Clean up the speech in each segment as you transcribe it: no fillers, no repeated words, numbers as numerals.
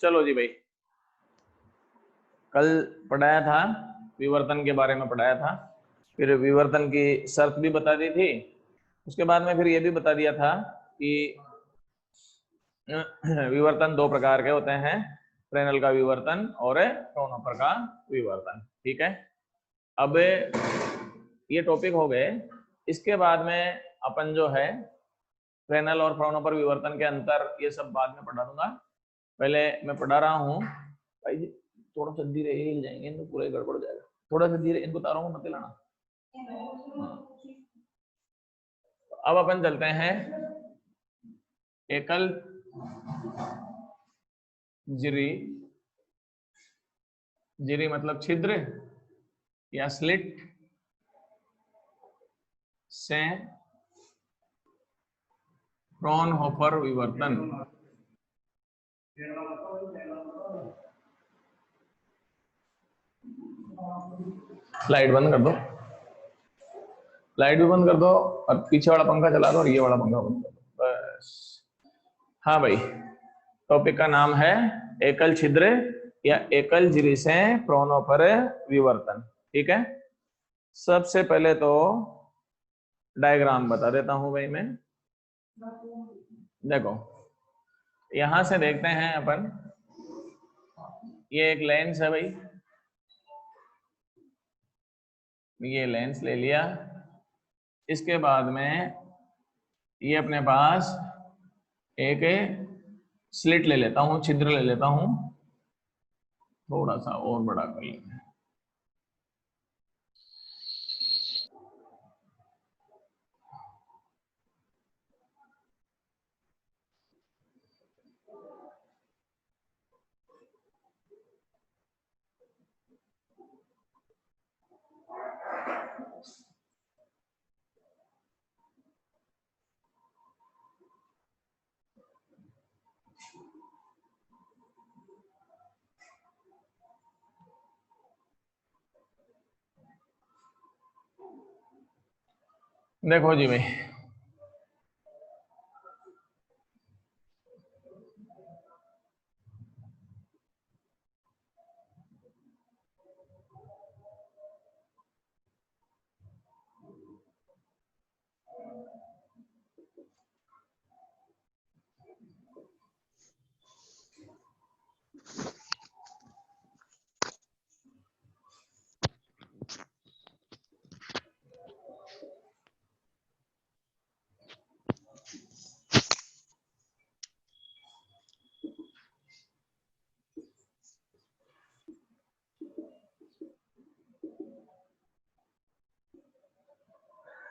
चलो जी भाई, कल पढ़ाया था विवर्तन के बारे में पढ़ाया था, फिर विवर्तन की शर्त भी बता दी थी। उसके बाद में फिर ये भी बता दिया था कि विवर्तन दो प्रकार के होते हैं, फ्रेनेल का विवर्तन और फ्राउनहोफर का विवर्तन। ठीक है, अब ये टॉपिक हो गए। इसके बाद में अपन जो है फ्रेनेल और फ्राउनहोफर विवर्तन के अंतर ये सब बाद में पढ़ा दूंगा। पहले मैं पढ़ा रहा हूँ भाई जी, थोड़ा सा धीरे हिल जाएंगे, इनको पूरा गड़बड़ हो जाएगा। थोड़ा सा धीरे, इनको तारों को मत हिलाना। अब अपन चलते हैं एकल जिरी, जिरी मतलब छिद्र या स्लिट से फ्राउनहोफर विवर्तन। लाइट बंद कर दो, लाइट भी बंद कर दो और पीछे वाला पंखा चला दो और ये वाला पंखा बंद कर दो बस। हाँ भाई, टॉपिक का नाम है एकल छिद्र या एकल झिरी से फ्राउनहोफर विवर्तन। ठीक है, सबसे पहले तो डायग्राम बता देता हूं भाई मैं। देखो, यहां से देखते हैं अपन, ये एक लेंस है भाई, ये लेंस ले लिया। इसके बाद में ये अपने पास एक स्लिट ले लेता हूं, छिद्र ले लेता हूं, थोड़ा सा और बड़ा कर लेंगे। देखो जी भाई,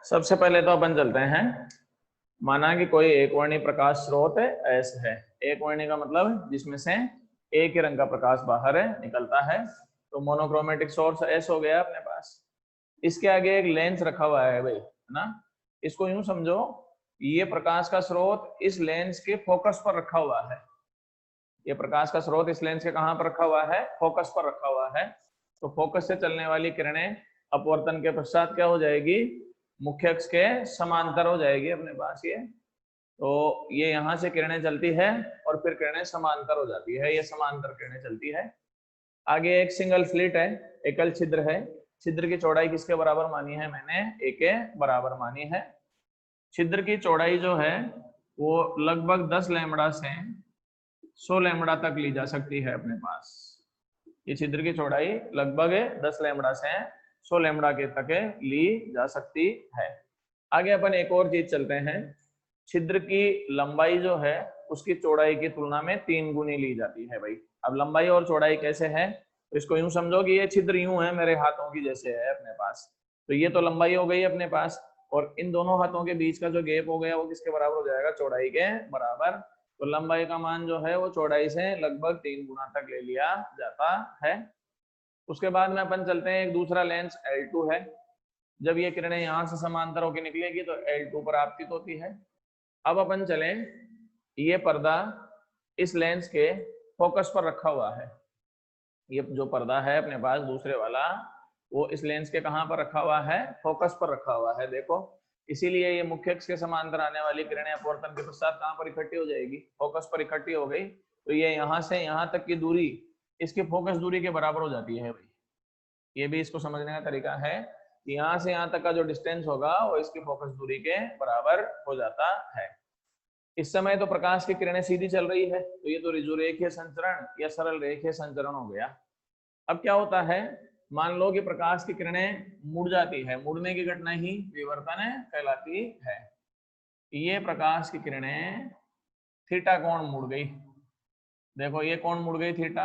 सबसे पहले तो अपन चलते हैं, माना कि कोई एक वर्णी प्रकाश स्रोत एस है। एक वर्णी का मतलब जिसमें से एक ही रंग का प्रकाश बाहर निकलता है, तो मोनोक्रोमेटिक सोर्स एस हो गया अपने पास। इसके आगे एक लेंस रखा हुआ है भाई, है ना। इसको यूं समझो, ये प्रकाश का स्रोत इस लेंस के फोकस पर रखा हुआ है। ये प्रकाश का स्रोत इस लेंस के कहां पर रखा हुआ है? फोकस पर रखा हुआ है। तो फोकस से चलने वाली किरणें अपवर्तन के पश्चात क्या हो जाएगी? मुख्य अक्ष के समांतर हो जाएगी अपने पास ये। तो ये यहां से किरणें चलती है और फिर किरणें समांतर हो जाती है, ये समांतर किरणें चलती है। आगे एक सिंगल स्लिट है, एकल छिद्र है। छिद्र की चौड़ाई किसके बराबर मानी है? मैंने ए के बराबर मानी है। छिद्र की चौड़ाई जो है वो लगभग 10 लैम्बडा से 100 लैम्बडा तक ली जा सकती है अपने पास। ये छिद्र की चौड़ाई लगभग 10 लैम्बडा से 100 लैम्बडा के तक ली जा सकती है। आगे अपन एक और चीज चलते हैं, छिद्र की लंबाई जो है उसकी चौड़ाई की तुलना में 3 गुनी ली जाती है भाई। अब लंबाई और चौड़ाई कैसे है? तो इसको यूं समझो कि ये छिद्र यूं है, मेरे हाथों की जैसे है अपने पास। तो ये तो लंबाई हो गई अपने पास, और इन दोनों हाथों के बीच का जो गैप हो गया वो किसके बराबर हो जाएगा? चौड़ाई के बराबर। तो लंबाई का मान जो है वो चौड़ाई से लगभग 3 गुना तक ले लिया जाता है। उसके बाद में अपन चलते हैं, एक दूसरा लेंस L2 है। जब ये किरणें यहां से समांतर होकर निकलेगी तो L2 पर आपतित होती है। अब अपन चलें, ये पर्दा इस लेंस के फोकस पर रखा हुआ है। ये जो पर्दा है अपने पास दूसरे वाला, वो इस लेंस के कहां पर रखा हुआ है? फोकस पर रखा हुआ है। देखो, इसीलिए ये मुख्य अक्ष के समांतर आने वाली किरणें अपवर्तन के पश्चात कहां पर इकट्ठी हो जाएगी? फोकस पर इकट्ठी हो गई, तो ये यहाँ से यहाँ तक की दूरी इसकी फोकस दूरी के बराबर हो जाती है भाई। ये भी इसको समझने का तरीका है कि यहाँ से यहाँ तक का जो डिस्टेंस होगा वो इसकी फोकस दूरी के बराबर हो जाता है। इस समय तो प्रकाश की किरणें सीधी चल रही है, तो ये तो ऋजुरेखीय संचरण या सरल रेखीय संचरण हो गया। अब क्या होता है, मान लो कि प्रकाश की किरणें मुड़ जाती है, मुड़ने की घटना ही विवर्तन कहलाती है। ये प्रकाश की किरणें थीटा कोण मुड़ गई, देखो ये कोण मुड़ गई थीटा,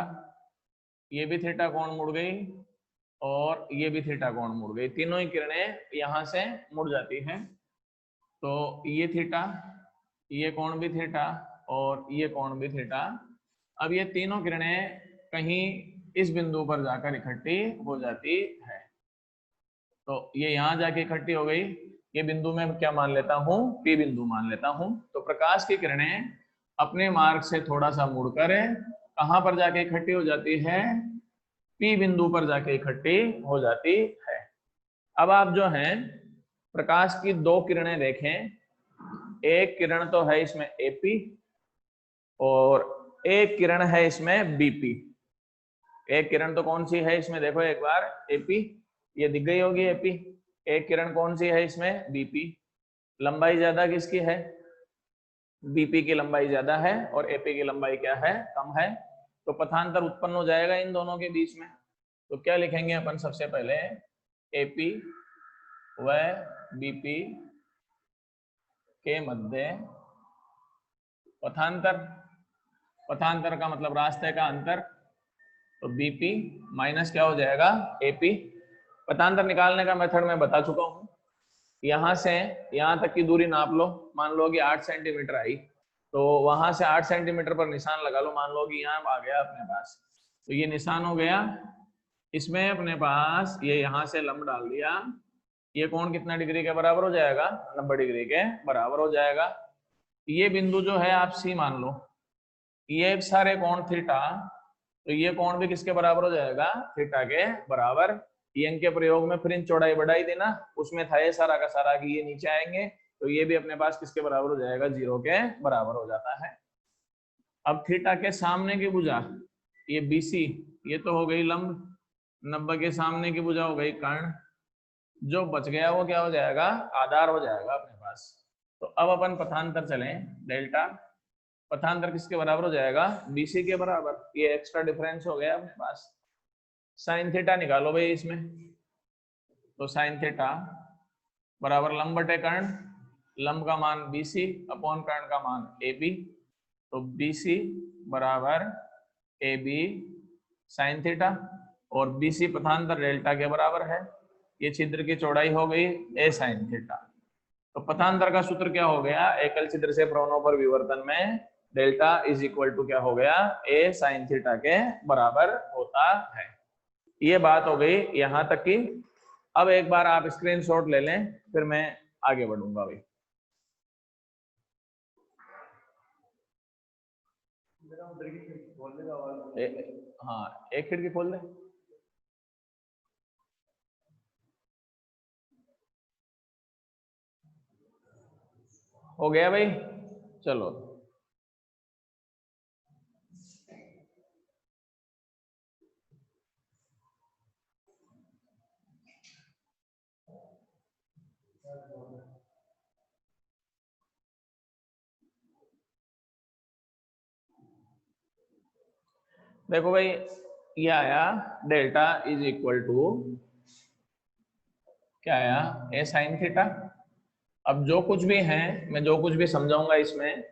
ये भी थीटा कोण मुड़ गई और ये भी थीटा कोण मुड़ गई, तीनों ही किरणें यहाँ से मुड़ जाती हैं। तो ये थीटा, ये कोण भी थीटा और ये कोण भी थीटा। अब ये तीनों किरणें कहीं इस बिंदु पर जाकर इकट्ठी हो जाती है, तो ये यहाँ जाके इकट्ठी हो गई। ये बिंदु में क्या मान लेता हूँ, पी बिंदु मान लेता हूँ। तो प्रकाश की किरणें अपने मार्ग से थोड़ा सा मुड़कर कहाँ पर जाके इकट्ठी हो जाती है, पी बिंदु पर जाके इकट्ठी हो जाती है। अब आप जो है प्रकाश की दो किरणें देखें, एक किरण तो है इसमें एपी और एक किरण है इसमें बीपी। एक किरण तो कौन सी है इसमें, देखो एक बार एपी, ये दिख गई होगी एपी। एक किरण कौन सी है इसमें, बीपी। लंबाई ज्यादा किसकी है, बीपी की लंबाई ज्यादा है और एपी की लंबाई क्या है, कम है। तो पथांतर उत्पन्न हो जाएगा इन दोनों के बीच में। तो क्या लिखेंगे अपन, सबसे पहले एपी व बीपी के मध्य पथांतर, पथांतर का मतलब रास्ते का अंतर, तो बीपी माइनस क्या हो जाएगा, एपी। पथांतर निकालने का मेथड मैं बता चुका हूं। यहाँ से यहाँ तक की दूरी नाप लो, मान लो कि 8 सेंटीमीटर आई, तो वहां से 8 सेंटीमीटर पर निशान लगा लो। मान लो कि यहाँ आ गया अपने पास, तो ये निशान हो गया। इसमें अपने पास ये यहाँ से लंब डाल दिया, ये कोण कितना डिग्री के बराबर हो जाएगा, 90 डिग्री के बराबर हो जाएगा। ये बिंदु जो है आप सी मान लो, ये सारे कोण थीटा, तो ये कोण भी किसके बराबर हो जाएगा, थीटा के बराबर। यंग के प्रयोग में फ्रिंज चौड़ाई बढ़ाई देना, उसमें था ये सारा का सारा कि ये नीचे आएंगे, तो ये भी अपने पास किसके बराबर हो जाएगा, 0 के बराबर हो जाता है। अब थीटा के सामने की भुजा ये बीसी, ये तो हो गई लंब, 90 के सामने की भुजा हो गई कर्ण, जो बच गया वो क्या हो जाएगा, आधार हो जाएगा अपने पास। तो अब अपन पथांतर चलें, डेल्टा पथांतर किसके बराबर हो जाएगा, बीसी के बराबर। ये एक्स्ट्रा डिफरेंस हो गया अपने पास। साइन थीटा निकालो भाई इसमें, तो साइन थीटा बराबर लंब बटे कर्ण, लंब का मान बीसी अपॉन कर्ण का मान एबी, तो बीसी बराबर एबी साइन थीटा, और बीसी पथांतर डेल्टा के बराबर है। ये छिद्र की चौड़ाई हो गई ए साइन थीटा। तो पथांतर का सूत्र क्या हो गया, एकल छिद्र से प्रोनों पर विवर्तन में डेल्टा इज इक्वल टू क्या हो गया, ए साइन थीटा के बराबर होता है। ये बात हो गई यहां तक की। अब एक बार आप स्क्रीनशॉट ले लें, फिर मैं आगे बढ़ूंगा भाई। हाँ एक खिड़की खोल दे। हो गया भाई, चलो। देखो भाई, ये आया डेल्टा इज इक्वल टू क्या आया, ए साइन थीटा। अब जो कुछ भी है, मैं जो कुछ भी समझाऊंगा इसमें,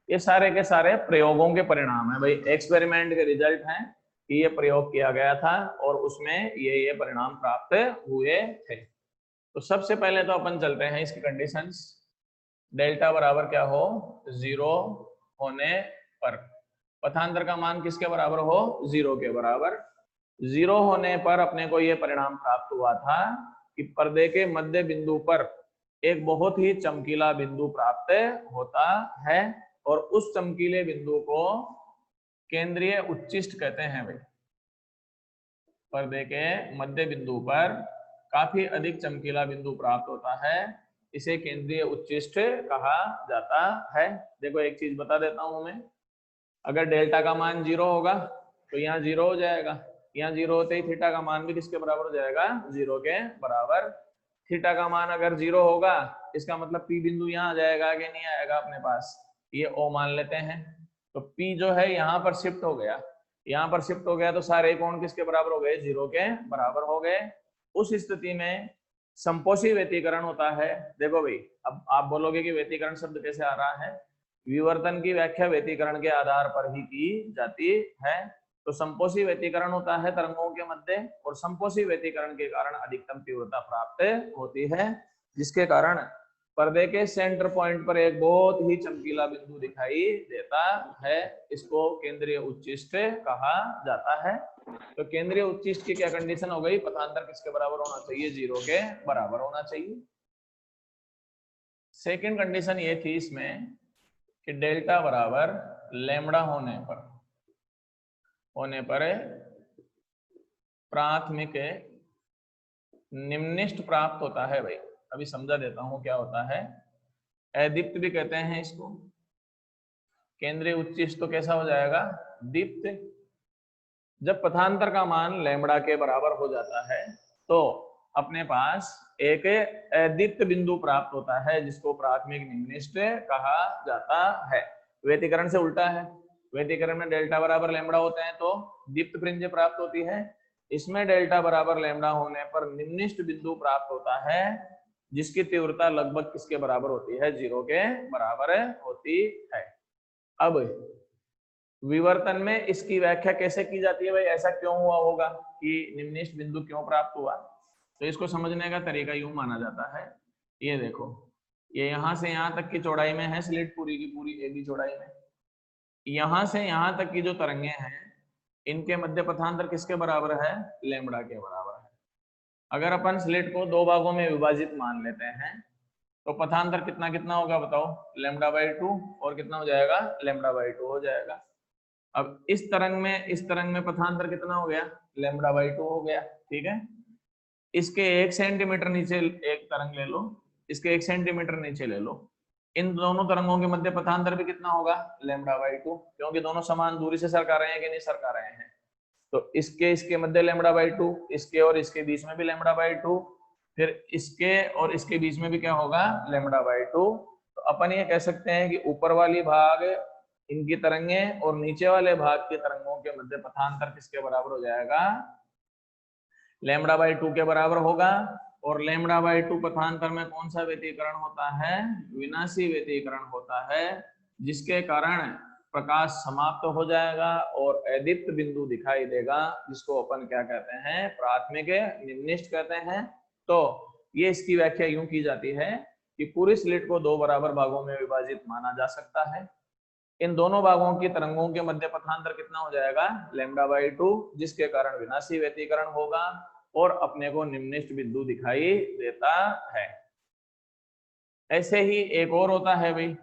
ये सारे के सारे प्रयोगों के परिणाम है भाई, एक्सपेरिमेंट के रिजल्ट हैं कि ये प्रयोग किया गया था और उसमें ये परिणाम प्राप्त हुए थे। तो सबसे पहले तो अपन चलते हैं इसकी कंडीशंस। डेल्टा बराबर क्या हो, 0 होने पर पथांतर का मान किसके बराबर हो, 0 के बराबर। 0 होने पर अपने को ये परिणाम प्राप्त हुआ था कि पर्दे के मध्य बिंदु पर एक बहुत ही चमकीला बिंदु प्राप्त होता है, और उस चमकीले बिंदु को केंद्रीय उच्चिष्ट कहते हैं भाई। पर्दे के मध्य बिंदु पर काफी अधिक चमकीला बिंदु प्राप्त होता है, इसे केंद्रीय उच्चिष्ट कहा जाता है। देखो एक चीज बता देता हूं मैं, अगर डेल्टा का मान 0 होगा तो यहाँ 0 हो जाएगा, यहाँ 0 होते ही थीटा का मान भी किसके बराबर हो जाएगा, 0 के बराबर। थीटा का मान अगर 0 होगा इसका मतलब P बिंदु यहाँ आ जाएगा कि नहीं आएगा अपने पास, ये O मान लेते हैं। तो P जो है यहाँ पर शिफ्ट हो गया, यहाँ पर शिफ्ट हो गया तो सारे कोण किसके बराबर हो गए, 0 के बराबर हो गए। उस स्थिति में संपोषी व्यतिकरण होता है। देखो भाई, अब आप बोलोगे कि व्यतिकरण शब्द कैसे आ रहा है, विवर्तन की व्याख्या व्यतिकरण के आधार पर ही की जाती है। तो संपोषी व्यतिकरण होता है तरंगों के मध्य, और संपोषी व्यतिकरण के कारण अधिकतम तीव्रता प्राप्त होती है, जिसके कारण पर्दे के सेंटर पॉइंट पर एक बहुत ही चमकीला बिंदु दिखाई देता है। इसको केंद्रीय उच्चिष्ट कहा जाता है। तो केंद्रीय उच्चिष्ट की क्या कंडीशन हो गई, पथांतर किसके बराबर होना चाहिए, 0 के बराबर होना चाहिए। सेकंड कंडीशन ये थी इसमें कि डेल्टा बराबर लैम्बडा होने पर प्राथमिक निम्निष्ठ प्राप्त होता है। भाई अभी समझा देता हूं क्या होता है। अदीप्त भी कहते हैं इसको। केंद्रीय उच्चिष्ट तो कैसा हो जाएगा, दीप्त। जब पथांतर का मान लैम्बडा के बराबर हो जाता है तो अपने पास एक अदीप्त बिंदु प्राप्त होता है, जिसको प्राथमिक निम्निष्ठ कहा जाता है। व्यतिकरण से उल्टा है, व्यतिकरण में डेल्टा बराबर लैम्बडा होते हैं तो दीप्त फ्रिंज प्राप्त होती है। इसमें डेल्टा बराबर लैम्बडा होने पर निम्निष्ठ बिंदु प्राप्त होता है, जिसकी तीव्रता लगभग किसके बराबर होती है, 0 के बराबर होती है। अब विवर्तन में इसकी व्याख्या कैसे की जाती है, भाई ऐसा क्यों हुआ होगा कि निम्निष्ठ बिंदु क्यों प्राप्त हुआ, तो इसको समझने का तरीका यूं माना जाता है। ये देखो, ये यहां से यहां तक की चौड़ाई में है स्लिट, पूरी की पूरी AB चौड़ाई में। यहां से यहां तक की जो तरंगे हैं इनके मध्य पथांतर किसके बराबर है, लैम्बडा के बराबर है। अगर अपन स्लिट को 2 भागों में विभाजित मान लेते हैं तो पथांतर कितना कितना होगा बताओ, λ/2 और कितना हो जाएगा, λ/2 हो जाएगा। अब इस तरंग में पथांतर कितना हो गया, λ/2 हो गया। ठीक है, इसके 1 सेंटीमीटर नीचे एक तरंग ले लो, इसके 1 सेंटीमीटर नीचे ले लो, इन दोनों तरंगों के मध्य पथांतर भी कितना होगा, λ/2, क्योंकि दोनों समान दूरी से सरका रहे हैं कि नहीं सरका रहे हैं। तो इसके मध्य λ/2, इसके और इसके बीच में भी λ/2, फिर इसके और इसके बीच में भी क्या होगा, λ/2। तो अपन ये कह सकते हैं कि ऊपर वाली भाग इनकी तरंगे और नीचे वाले भाग के तरंगों के मध्य पथांतर किसके बराबर हो जाएगा, λ/2 के बराबर होगा। और λ/2 पथांतर में कौन सा व्यतिकरण होता है, विनाशी व्यतिकरण होता है, जिसके कारण प्रकाश समाप्त हो जाएगा और अदीप्त बिंदु दिखाई देगा, जिसको अपन क्या कहते हैं, प्राथमिक निम्निष्ठ कहते हैं। तो ये इसकी व्याख्या यूं की जाती है कि पूरी स्लिट को 2 बराबर भागों में विभाजित माना जा सकता है। इन दोनों भागों की तरंगों के मध्य पथांतर कितना हो जाएगा, λ/2, जिसके कारण विनाशी व्यतिकरण होगा और अपने को निम्निष्ठ बिंदु दिखाई देता है। ऐसे ही एक और होता है भाई,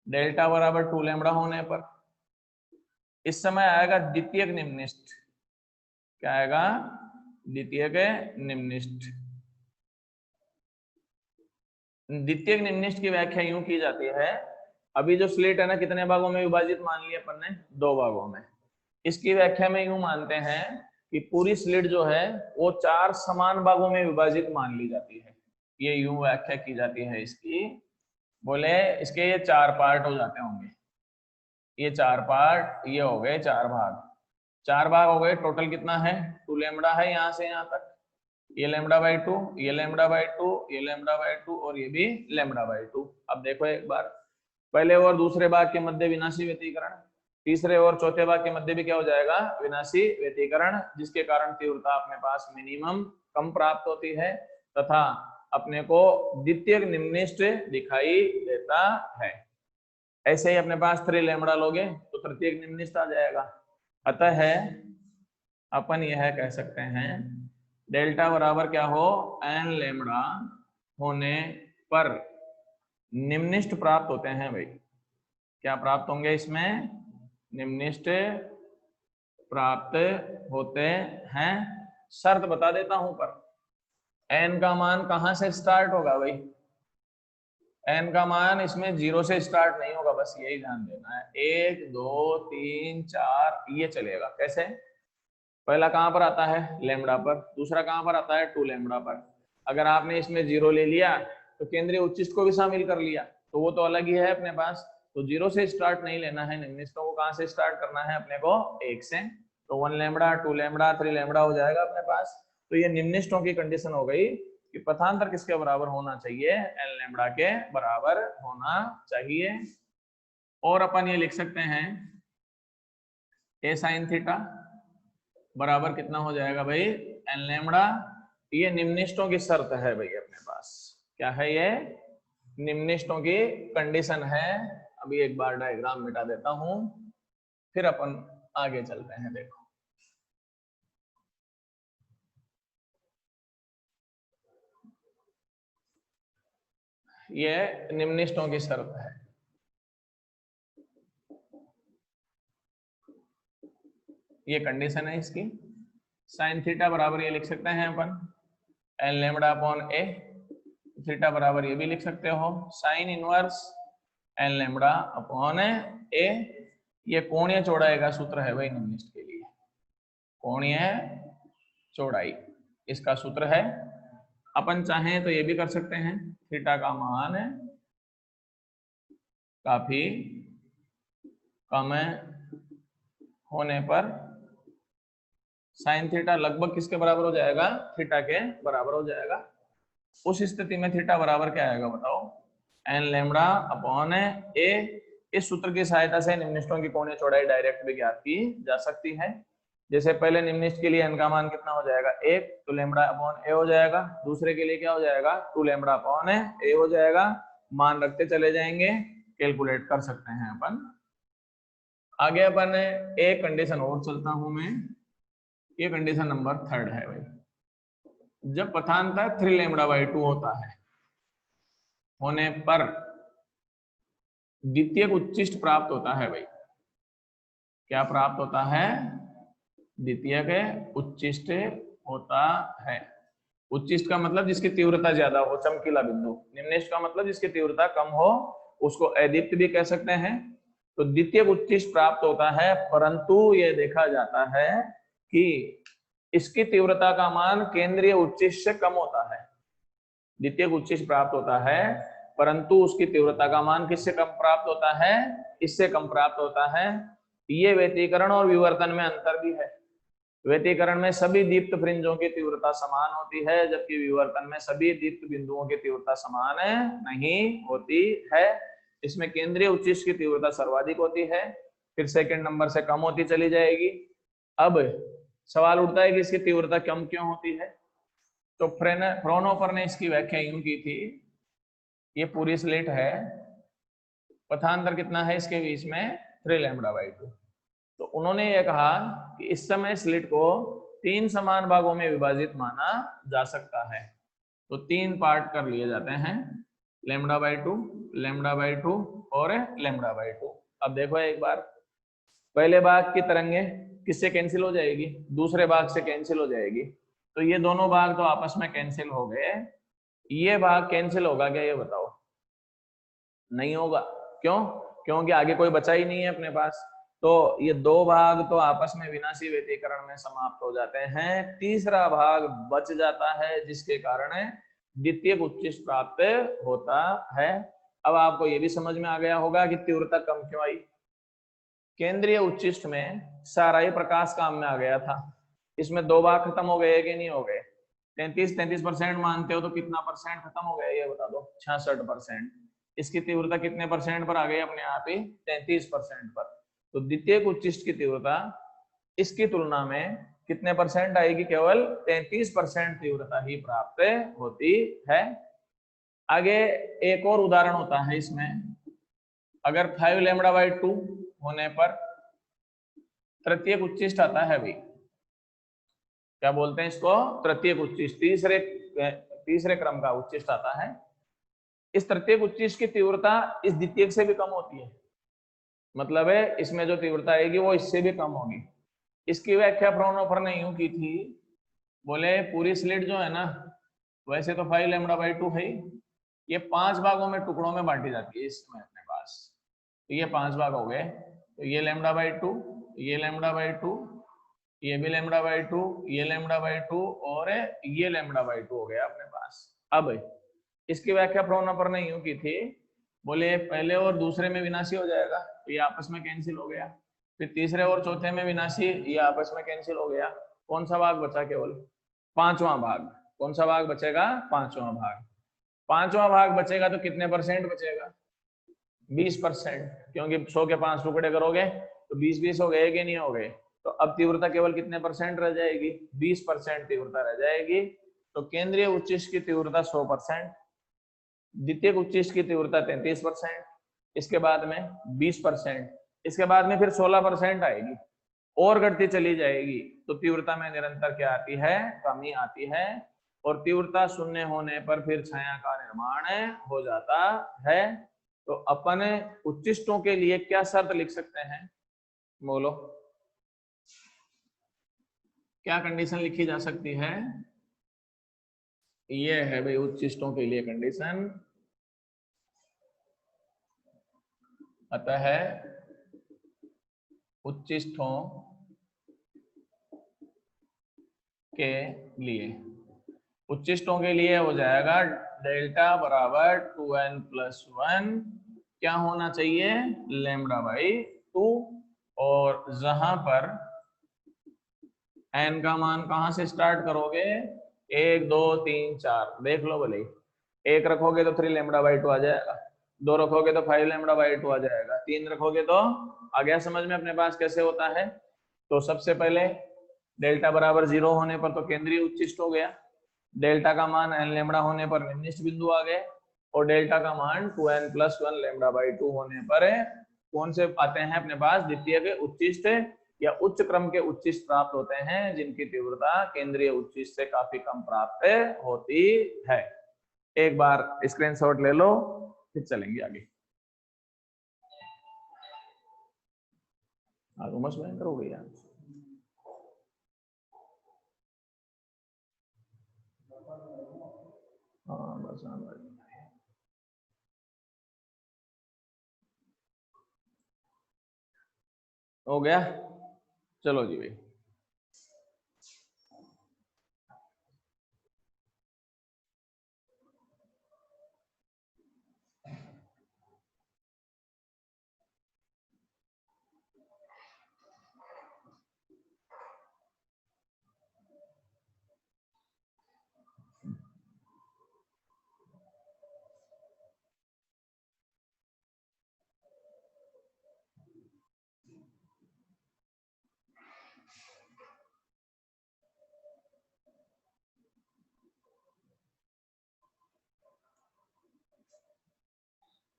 डेल्टा बराबर 2λ होने पर इस समय आएगा द्वितीयक निम्निष्ठ। क्या आएगा, द्वितीयक निम्निष्ठ। द्वितीयक निम्निष्ठ की व्याख्या यूं की जाती है, अभी जो स्लिट है ना कितने भागों में विभाजित मान लिया अपन ने, 2 भागों में। इसकी व्याख्या में यूं मानते हैं कि पूरी स्लिट जो है वो 4 समान भागों में विभाजित मान ली जाती है। ये यूं व्याख्या की जाती है इसकी, बोले इसके ये 4 पार्ट हो जाते होंगे, ये 4 पार्ट, ये हो गए 4 भाग। 4 भाग हो गए, टोटल कितना है, 2λ है यहाँ से यहाँ तक, ये λ/2, ये λ/2, ये λ/2 और ये भी λ/2। अब देखो एक बार, पहले और दूसरे भाग के मध्य विनाशी व्यतिकरण, तीसरे और चौथे भाग के मध्य भी क्या हो जाएगा, विनाशी व्यतिकरण, जिसके कारण तीव्रता अपने पास मिनिमम कम प्राप्त होती है तथा अपने को द्वितीयक निम्निष्ठ दिखाई देता है। ऐसे ही अपने पास 3λ लोगे तो तृतीयक निम्निष्ठ आ जाएगा। अतः अपन यह कह सकते हैं डेल्टा बराबर क्या हो, nλ होने पर निम्निष्ठ प्राप्त होते हैं। भाई क्या प्राप्त होंगे इसमें, निम्निष्ठ प्राप्त होते हैं। शर्त बता देता हूं पर, n का मान कहां से स्टार्ट होगा भाई, एन का मान इसमें 0 से स्टार्ट नहीं होगा, बस यही ध्यान देना है। 1 2 3 4 ये चलेगा। कैसे? पहला कहां पर आता है? लैम्बडा पर। दूसरा कहां पर आता है? 2 लैम्बडा पर। अगर आपने इसमें 0 ले लिया तो केंद्रीय उच्चिष्ट को भी शामिल कर लिया, तो वो तो अलग ही है अपने पास। तो 0 से स्टार्ट नहीं लेना है, निम्निष्टों को कहां से स्टार्ट करना है अपने को? 1 से। तो 1 लैम्बडा 2 लैम्बडा 3 लैम्बडा हो जाएगा अपने पास। तो ये निम्निष्टों की कंडीशन हो गई कि पथांतर किसके बराबर होना चाहिए? एन लैम्बडा के बराबर होना चाहिए। और अपन ये लिख सकते हैं ए साइन थीटा बराबर कितना हो जाएगा भाई? N lambda. ये निम्निष्टों की शर्त है भाई अपने पास। क्या है ये? निम्निष्टों की कंडीशन है। अभी एक बार डायग्राम मिटा देता हूं, फिर अपन आगे चलते हैं। देखो, ये निम्निष्टों की शर्त है। ये कंडीशन है इसकी। साइन थीटा बराबर ये लिख सकते हैं अपन N lambda upon A. Theta बराबर ये भी लिख सकते हो sine inverse N lambda upon A. ये कोणीय चौड़ाई का सूत्र है भाई निम्निष्ट के लिए। कोणीय चौड़ाई इसका सूत्र है। अपन चाहें तो ये भी कर सकते हैं, थीटा का मान काफी कम होने पर साइन थीटा लगभग किसके बराबर हो जाएगा? थीटा के बराबर हो जाएगा। उस स्थिति में थीटा बराबर क्या आएगा बताओ? एन लैम्बडा अपॉन ए। इस सूत्र की सहायता से निम्निष्टों की कोणीय चौड़ाई डायरेक्ट भी ज्ञात की जा सकती है। जैसे पहले निम्निष्ट के लिए एन का मान कितना हो जाएगा? 1, तो लैम्बडा अपॉन ए हो जाएगा। दूसरे के लिए क्या हो जाएगा? 2 लैम्बडा अपॉन ए हो जाएगा। मान रखते चले जाएंगे, कैलकुलेट कर सकते हैं अपन। आगे अपन एक कंडीशन और चलता हूं मैं। ये कंडीशन नंबर 3 है भाई। जब पथांतर 3 लैम्बडा बाई 2 होता है होने पर द्वितीयक उच्चिष्ट प्राप्त होता है भाई। क्या प्राप्त होता है? द्वितीयक उच्चिष्ट होता है। उच्चिष्ट का मतलब जिसकी तीव्रता ज्यादा हो, चमकीला बिंदु। निम्निष्ट का मतलब जिसकी तीव्रता कम हो, उसको अदीप्त भी कह सकते हैं। तो द्वितीयक उच्चिष्ट प्राप्त होता है, परंतु ये देखा जाता है कि इसकी तीव्रता का मान केंद्रीय उच्चिष्ट से कम होता है। द्वितीयक उच्चिष्ट प्राप्त होता है, परंतु उसकी तीव्रता का मान किससे कम प्राप्त होता है? इससे कम प्राप्त होता है। ये व्यतिकरण और विवर्तन में अंतर भी है। व्यतिकरण में सभी दीप्त फ्रिंजों की तीव्रता समान होती है, जबकि विवर्तन में सभी दीप्त बिंदुओं की तीव्रता समान नहीं होती है। इसमें केंद्रीय उच्चिष्ट की तीव्रता सर्वाधिक होती है, फिर सेकंड नंबर से कम होती चली जाएगी। अब सवाल उठता है कि इसकी तीव्रता कम क्यों होती है? तो फ्रोनोफर ने इसकी व्याख्या यूं की थी, ये पूरी स्लिट है, पथांतर कितना है इसके बीच में? 3 लैम्बडा बाई 2। तो उन्होंने ये कहा कि इस समय स्लिट को 3 समान भागों में विभाजित माना जा सकता है। तो 3 पार्ट कर लिए जाते हैं, लैम्बडा बाई 2, लैम्बडा बाई 2 और लैम्बडा बाई 2। अब देखो एक बार, पहले भाग की तरंगे किससे कैंसिल हो जाएगी? दूसरे भाग से कैंसिल हो जाएगी। तो ये दोनों भाग तो आपस में कैंसिल हो गए। ये भाग कैंसिल होगा क्या? ये बताओ। नहीं होगा। क्यों? क्योंकि आगे कोई बचा ही नहीं है अपने पास। तो ये 2 भाग तो आपस में विनाशी व्यतिकरण में समाप्त हो जाते हैं। तीसरा भाग बच जाता है, जिसके कारण द्वितीयक उच्चिष्ट प्राप्त होता है। अब आपको ये भी समझ में आ गया होगा कि तीव्रता कम क्यों आई। केंद्रीय उच्चिष्ट में सारा ही प्रकाश काम में आ गया था। इसमें 2 भाग खत्म हो गए कि नहीं हो गए? 33% मानते हो तो कितना परसेंट खत्म हो गया ये बता दो? 66%। इसकी तीव्रता कितने परसेंट पर आ गई अपने आप ही? 33% पर। तो द्वितीयक उच्चिष्ट की तीव्रता इसकी तुलना में कितने परसेंट आएगी? केवल 33% तीव्रता ही प्राप्त होती है। आगे एक और उदाहरण होता है इसमें, अगर 5 लैम्बडा बाई 2 होने पर तृतीयक उच्चिष्ट आता है भाई। क्या बोलते हैं इसको? तृतीयक उच्चिष्ट, तीसरे क्रम का उच्चिष्ट आता है। इस तृतीयक उच्चिष्ट की तीव्रता इस द्वितीयक से भी कम होती है। मतलब है इसमें जो तीव्रता आएगी वो इससे भी कम होगी। इसकी व्याख्या फ्रोनोफर ने यूं की थी, बोले पूरी स्लिट जो है ना, वैसे तो 5 लैम्बडा बाई 2 है, ये 5 भागों में टुकड़ों में बांटी जाती है इसमें अपने पास। तो ये 5 भाग हो गए, तो ये λ/2, ये λ/2, ये भी λ/2, ये λ/2 और ये λ/2 हो गया अपने पास। अब इसकी व्याख्या प्रोनोपर ने यूं की थी, बोले पहले और दूसरे में विनाशी हो जाएगा, तो ये आपस में कैंसिल हो गया। फिर तीसरे और चौथे में विनाशी, ये आपस में कैंसिल हो गया। कौन सा भाग बचा? केवल पांचवा भाग। कौन सा भाग बचेगा? पांचवा भाग। पांचवा भाग बचेगा तो कितने परसेंट बचेगा? 20%, क्योंकि 100 के 5 टुकड़े करोगे तो 20-20 हो गए कि नहीं हो गए? तो अब तीव्रता केवल कितने परसेंट रह जाएगी? 20% तीव्रता रह जाएगी। तो केंद्रीय उच्चिष्ट की तीव्रता 100%, द्वितीयक उच्चिष्ट की तीव्रता 33%, इसके बाद में 20%, इसके बाद में फिर 16% आएगी और घटती चली जाएगी। तो तीव्रता में निरंतर क्या आती है? कमी आती है। और तीव्रता शून्य होने पर फिर छाया का निर्माण हो जाता है। तो अपन उच्चिष्टों के लिए क्या शर्त लिख सकते हैं? बोलो, क्या कंडीशन लिखी जा सकती है? ये है भाई उच्चिष्टों के लिए कंडीशन, अतः उच्चिष्टों के लिए, उच्चिष्टों के लिए हो जाएगा डेल्टा बराबर 2n+1, क्या होना चाहिए? λ/2। और जहां पर n का मान कहां से स्टार्ट करोगे? 1 2 3 4, देख लो भले, 1 रखोगे तो 3 λ/2 आ जाएगा, 2 रखोगे तो 5 λ/2 आ जाएगा, 3 रखोगे तो आ गया समझ में अपने पास कैसे होता है। तो सबसे पहले डेल्टा बराबर 0 होने पर तो केंद्रीय उच्चिष्ट हो गया, डेल्टा का मान n λ होने पर निम्निष्ठ बिंदु आ गए, और डेल्टा का मान 2n+1 λ/2 होने पर कौन से आते हैं अपने पास? द्वितीय के उच्चिष्ट या उच्च क्रम के उच्चिष्ट प्राप्त होते हैं, जिनकी तीव्रता केंद्रीय उच्चिष्ट से काफी कम प्राप्त होती है। एक बार स्क्रीनशॉट ले लो, फिर चलेंगे आगे। उमस भयंकर हो गई यार। हाँ बस हो गया। चलो जी भाई,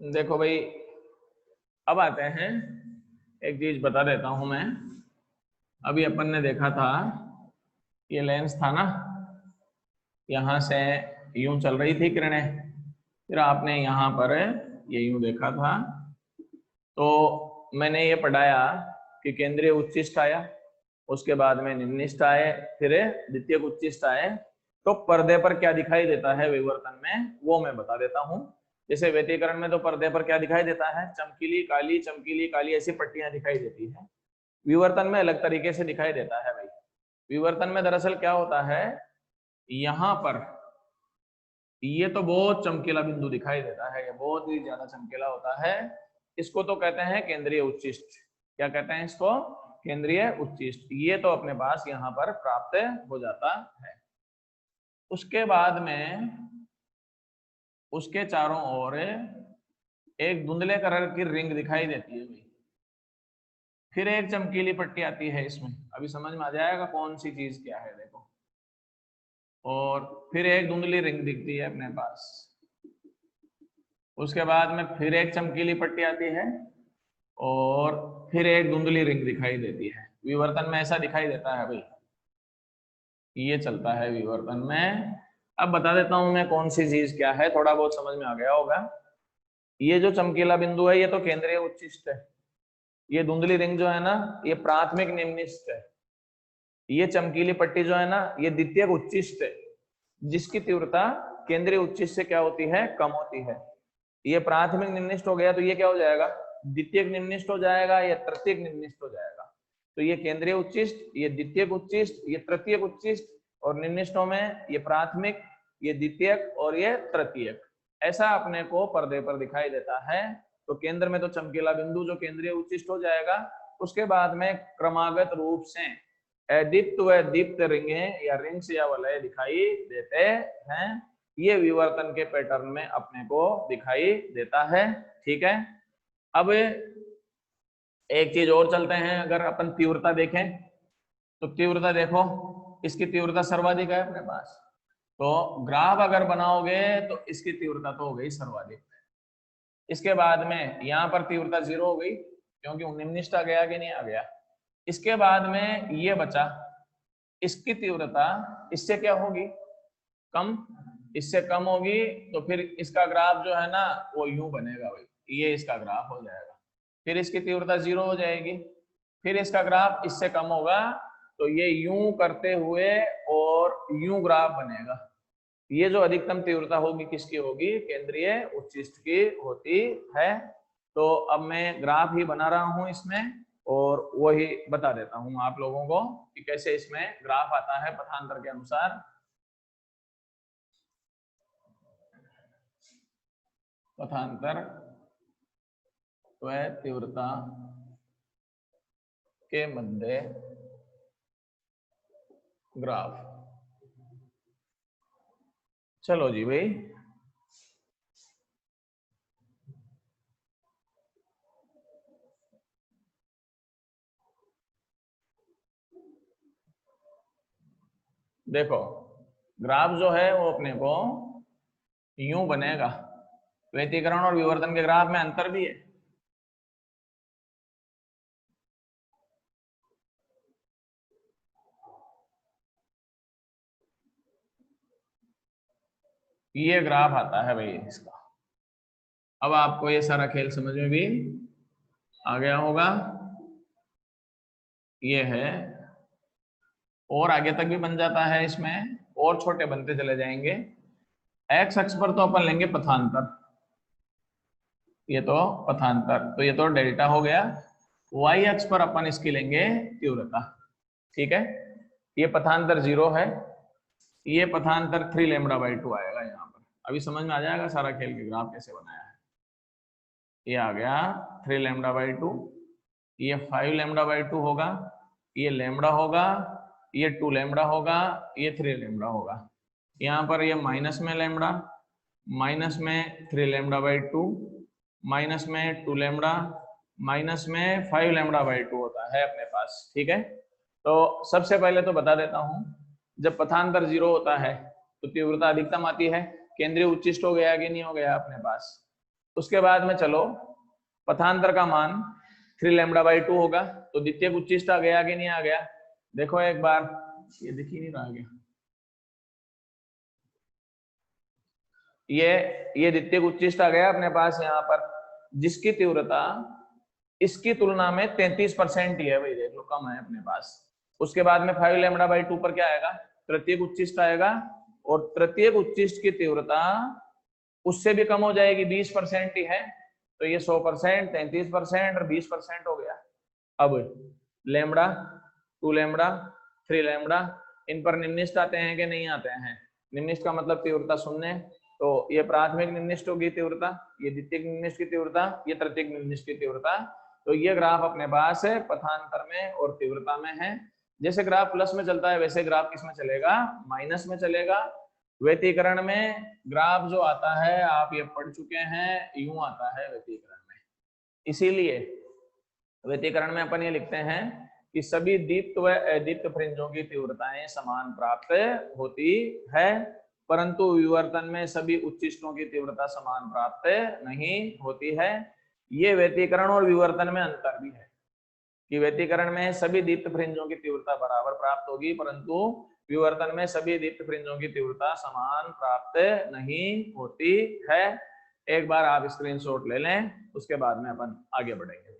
देखो भाई, अब आते हैं, एक चीज बता देता हूं मैं। अभी अपन ने देखा था, ये लेंस था ना, यहां से यूं चल रही थी किरणें, फिर आपने यहाँ पर ये यूं देखा था, तो मैंने ये पढ़ाया कि केंद्रीय उच्चिष्ट आया, उसके बाद में निम्निष्ठ आए, फिर द्वितीयक उच्चिष्ट आए। तो पर्दे पर क्या दिखाई देता है विवर्तन में, वो मैं बता देता हूं। जैसे व्यतिकरण में तो पर्दे पर क्या दिखाई देता है? चमकीली काली ऐसी पट्टियां दिखाई देती है। विवर्तन में अलग तरीके से दिखाई देता है भाई। विवर्तन में दरअसल क्या होता है, यहाँ पर ये तो बहुत चमकीला बिंदु दिखाई देता है, ये बहुत ही ज्यादा चमकीला होता है। इसको तो कहते हैं केंद्रीय उच्चिष्ट। क्या कहते हैं इसको? केंद्रीय उच्चिष्ट। ये तो अपने पास यहाँ पर प्राप्त हो जाता है। उसके बाद में उसके चारों ओर एक धुंधले कलर की रिंग दिखाई देती है भाई, फिर एक चमकीली पट्टी आती है इसमें। अभी समझ में आ जाएगा कौन सी चीज क्या है, देखो। और फिर एक धुंधली रिंग दिखती है अपने पास, उसके बाद में फिर एक चमकीली पट्टी आती है, और फिर एक धुंधली रिंग दिखाई देती है। विवर्तन में ऐसा दिखाई देता है भाई, ये चलता है विवर्तन में। अब बता देता हूं मैं कौन सी चीज क्या है, थोड़ा बहुत समझ में आ गया होगा। ये जो चमकीला बिंदु है, ये तो केंद्रीय उच्चिष्ट है। ये धुंधली रिंग जो है ना, ये प्राथमिक निम्निष्ठ है। ये चमकीली पट्टी जो है ना, ये द्वितीयक उच्चिष्ट है, जिसकी तीव्रता केंद्रीय उच्चिष्ट से क्या होती है, कम होती है। ये प्राथमिक निम्निष्ठ हो गया तो ये क्या हो जाएगा, द्वितीयक निम्निष्ठ हो जाएगा या तृतीयक निम्निष्ठ हो जाएगा। तो ये केंद्रीय उच्चिष्ट, ये द्वितीयक उच्चिष्ट, ये तृतीयक उच्चिष्ट, और निम्निष्ठों में ये प्राथमिक, ये द्वितीयक और ये तृतीयक, ऐसा अपने को पर्दे पर दिखाई देता है। तो केंद्र में तो चमकीला बिंदु जो केंद्रीय उच्चिष्ट हो जाएगा, उसके बाद में क्रमागत रूप से अदीप्त व दीप्त रिंगें या रिंग्स या वलय दिखाई देते हैं। ये विवर्तन के पैटर्न में अपने को दिखाई देता है। ठीक है, अब एक चीज और चलते हैं, अगर अपन तीव्रता देखें तो तीव्रता देखो, इसकी तीव्रता सर्वाधिक है अपने पास। तो ग्राफ अगर बनाओगे तो इसकी तीव्रता तो हो गई सर्वाधिक। इसके बाद में यहाँ पर तीव्रता 0 हो गई क्योंकि निम्निष्ठ आ गया कि नहीं आ गया। इसके बाद में ये बचा, इसकी तीव्रता इससे क्या होगी, कम, इससे कम होगी। तो फिर इसका ग्राफ जो है ना वो यूं बनेगा भाई, ये इसका ग्राफ हो जाएगा। फिर इसकी तीव्रता 0 हो जाएगी, फिर इसका ग्राफ इससे कम होगा, तो ये यूं करते हुए और यूं ग्राफ बनेगा। ये जो अधिकतम तीव्रता होगी किसकी होगी, केंद्रीय उच्चिष्ट की होती है। तो अब मैं ग्राफ ही बना रहा हूं इसमें, और वही बता देता हूं आप लोगों को कि कैसे इसमें ग्राफ आता है पथांतर के अनुसार। पथांतर व तीव्रता के मध्य ग्राफ। चलो जी भाई, देखो ग्राफ जो है वो अपने को यूं बनेगा। व्यतिकरण और विवर्तन के ग्राफ में अंतर भी है। ये ग्राफ आता है भाई इसका। अब आपको ये सारा खेल समझ में भी आ गया होगा। ये है, और आगे तक भी बन जाता है, इसमें और छोटे बनते चले जाएंगे। एक्स अक्ष पर तो अपन लेंगे पथांतर, ये तो पथांतर, तो ये तो डेल्टा हो गया। वाई अक्ष पर अपन इसकी लेंगे तीव्रता। ठीक है, ये पथांतर 0 है, ये पथांतर 3 लैम्बडा बाई 2 आएगा यहाँ पर। अभी समझ में आ जाएगा सारा खेल के ग्राफ कैसे बनाया है। ये आ गया 3 लैम्बडा बाई 2, ये 5 लैम्बडा बाई 2 होगा, ये लैम्बडा होगा, ये 2 लैम्बडा होगा, ये 3 लैम्बडा होगा। यहाँ पर ये माइनस में लैम्बडा, माइनस में 3 लैम्बडा बाई 2, माइनस में 2 लैम्बडा, माइनस में 5 लैम्बडा बाई 2 होता है अपने पास। ठीक है, तो सबसे पहले तो बता देता हूँ, जब पथांतर 0 होता है तो तीव्रता अधिकतम आती है। केंद्रीय उच्चिष्ट हो गया कि नहीं हो गया अपने पास। उसके बाद में चलो पथांतर का मान 3 लैम्बडा बाई 2 होगा, तो द्वितीयक उच्चिष्ट आ गया कि नहीं आ गया। देखो एक बार, ये दिख ही नहीं रहा गया, ये द्वितीयक उच्चिष्ट आ गया अपने पास यहाँ पर, जिसकी तीव्रता इसकी तुलना में 33% ही है भाई, देख लो कम है अपने पास। उसके बाद में 5 लैम्बडा बाई 2 पर क्या आएगा, तृतीयक उच्चिष्ट आएगा, और तृतीयक उच्चिष्ट की तीव्रता उससे भी कम हो जाएगी, 20% ही है। तो ये 100%, 33% और 20% हो गया। अब लैम्बडा, 2 लैम्बडा, 3 लैम्बडा, इन पर निम्निष्ठ आते हैं कि नहीं आते हैं। निम्निष्ठ का मतलब तीव्रता 0, तो ये प्राथमिक निम्निष्ठ होगी तीव्रता, ये द्वितीयक निम्निष्ठ की तीव्रता, ये तृतीयक निम्निष्ठ की तीव्रता। तो ये ग्राफ अपने पास है पथांतर में और तीव्रता में है। जैसे ग्राफ प्लस में चलता है वैसे ग्राफ किस में चलेगा, माइनस में चलेगा। व्यतिकरण में ग्राफ जो आता है आप ये पढ़ चुके हैं, यूं आता है व्यतिकरण में। इसीलिए व्यतिकरण में अपन ये लिखते हैं कि सभी दीप्त व अदीप्त फ्रिंजों की तीव्रताएं समान प्राप्त होती है, परंतु विवर्तन में सभी उच्चिष्टों की तीव्रता समान प्राप्त नहीं होती है। ये व्यतिकरण और विवर्तन में अंतर भी है कि व्यतिकरण में सभी दीप्त फ्रिंजों की तीव्रता बराबर प्राप्त होगी, परंतु विवर्तन में सभी दीप्त फ्रिंजों की तीव्रता समान प्राप्त नहीं होती है। एक बार आप स्क्रीनशॉट ले लें, उसके बाद में अपन आगे बढ़ेंगे।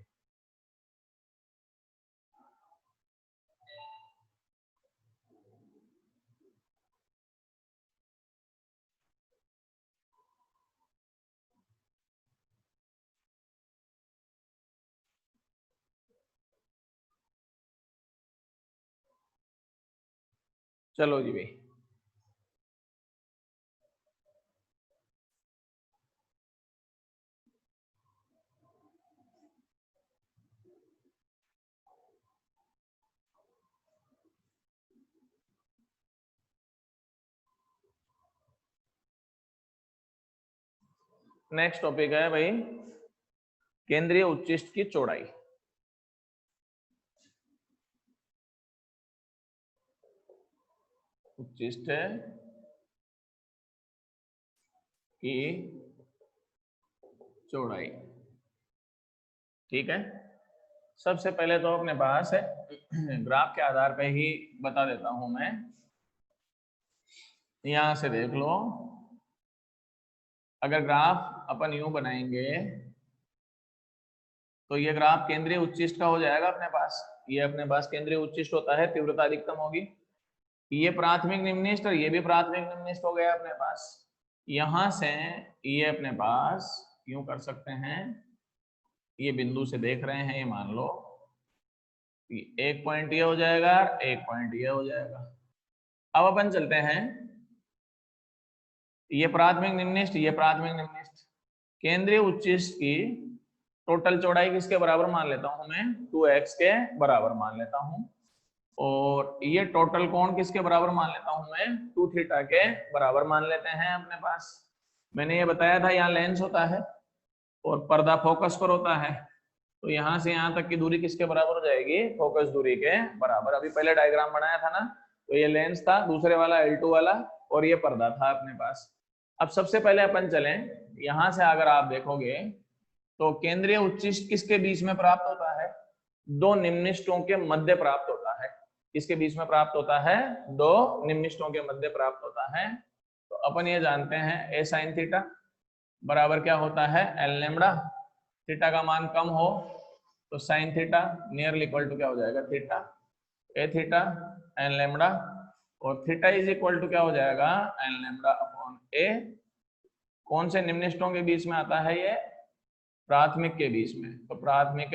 चलो जी भाई, नेक्स्ट टॉपिक है भाई केंद्रीय उच्चिष्ट की चौड़ाई। उच्चिष्ट की चौड़ाई, ठीक है। सबसे पहले तो अपने पास है ग्राफ के आधार पे ही बता देता हूं मैं। यहां से देख लो, अगर ग्राफ अपन यूं बनाएंगे तो ये ग्राफ केंद्रीय उच्चिष्ट का हो जाएगा अपने पास। ये अपने पास केंद्रीय उच्चिष्ट होता है, तीव्रता अधिकतम होगी। ये प्राथमिक निम्निष्ठ और ये भी प्राथमिक निम्निष्ठ हो गया अपने पास। यहां से ये अपने पास यूं कर सकते हैं, ये बिंदु से देख रहे हैं, ये मान लो एक पॉइंट ये हो जाएगा, एक पॉइंट ये हो जाएगा। अब अपन चलते हैं, ये प्राथमिक निम्निष्ठ, ये प्राथमिक निम्निष्ठ। केंद्रीय उच्चिष्ट की टोटल चौड़ाई किसके बराबर मान लेता हूं मैं, 2x के बराबर मान लेता हूं। और ये टोटल कोण किसके बराबर मान लेता हूं मैं, 2 थीटा के बराबर मान लेते हैं अपने पास। मैंने ये बताया था यहाँ लेंस होता है और पर्दा फोकस पर होता है, तो यहाँ से यहाँ तक की दूरी किसके बराबर हो जाएगी, फोकस दूरी के बराबर। अभी पहले डायग्राम बनाया था ना, तो ये लेंस था, दूसरे वाला L2 वाला, और ये पर्दा था अपने पास। अब सबसे पहले अपन चलें, यहां से अगर आप देखोगे तो केंद्रीय उच्चिष्ट किसके बीच में प्राप्त होता है, दो निम्निष्ठों के मध्य प्राप्त होता है। किसके बीच में प्राप्त होता है, दो निम्निष्ठों के मध्य प्राप्त होता है। तो अपन ये जानते हैं a sin थीटा बराबर क्या होता है, एल लैम्डा। थीटा का मान कम हो तो sine theta nearly equal to क्या हो जाएगा, theta. A theta n lambda, और थीटा इज इक्वल टू क्या हो जाएगा, एन लैम्डा अपॉन ए। कौन से निम्निष्ठों के बीच में आता है ये, प्राथमिक के बीच में। तो प्राथमिक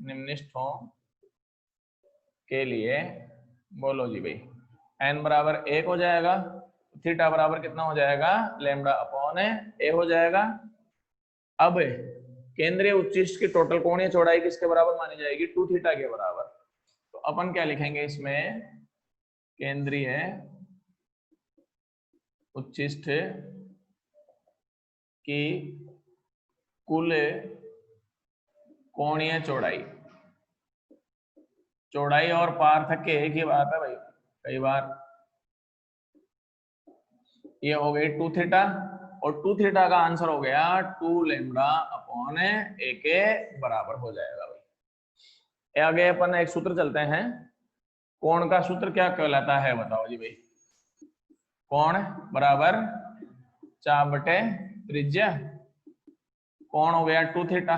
निम्निष्ठों के लिए बोलो जी भाई, एन बराबर 1 हो जाएगा, थीटा बराबर कितना हो जाएगा, लैम्डा अपॉन ए हो जाएगा। अब केंद्रीय उच्चिष्ट की टोटल कोणीय चौड़ाई किसके बराबर मानी जाएगी, 2 थीटा के बराबर। तो अपन क्या लिखेंगे इसमें, केंद्रीय उच्चिष्ट की कुल कोणीय चौड़ाई। चौड़ाई और पार्थक्य एक ही बात है भाई, कई बार ये हो गई 2 थीटा, और 2 थीटा का आंसर हो गया 2 लैम्डा अपॉन ए के बराबर हो जाएगा भाई। आगे अपन एक सूत्र चलते हैं, कोण का सूत्र क्या कहलाता है बताओ जी भाई। कोण बराबर चाप बटे त्रिज्या। कोण हो गया 2 थीटा,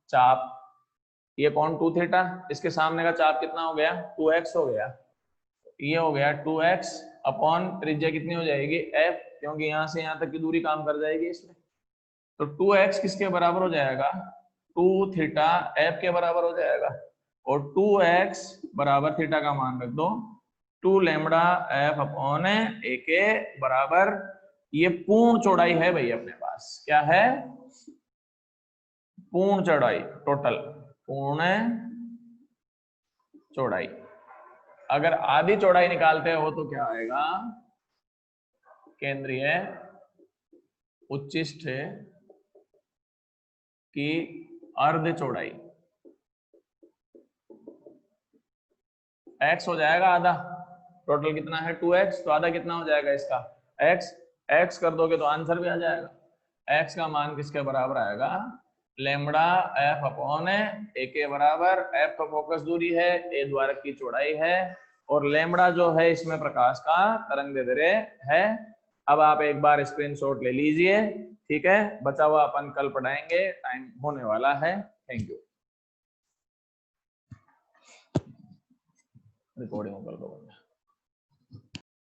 चाप ये कोण 2 थीटा, इसके सामने का चाप कितना हो गया, 2x हो गया। ये हो गया 2x अपॉन त्रिज्या कितनी हो जाएगी, f, क्योंकि यहां से यहां तक की दूरी काम कर जाएगी इसमें। तो 2x किसके बराबर हो जाएगा, 2 थीटा f के बराबर हो जाएगा। और 2x बराबर थीटा का मान रख दो, 2 लैम्डा f अपॉन ए के बराबर। ये पूर्ण चौड़ाई है भाई अपने पास, क्या है, पूर्ण चौड़ाई, टोटल पूर्ण चौड़ाई। अगर आधी चौड़ाई निकालते हो तो क्या आएगा, केंद्रीय उच्चिष्ट की अर्ध चौड़ाई। x हो जाएगा आधा, टोटल कितना है 2x, तो आधा कितना हो जाएगा इसका, x। x कर दोगे तो आंसर भी आ जाएगा। x का मान किसके बराबर आएगा, लैम्डा f अपॉन ए के बराबर। f का फोकस दूरी है, ए द्वारक की चौड़ाई है, और लैम्डा जो है इसमें प्रकाश का तरंगदैर्ध्य है। अब आप एक बार स्क्रीनशॉट ले लीजिए, ठीक है। बचा हुआ अपन कल पढ़ाएंगे, टाइम होने वाला है। Thank you. रिकॉर्डिंग कर दो।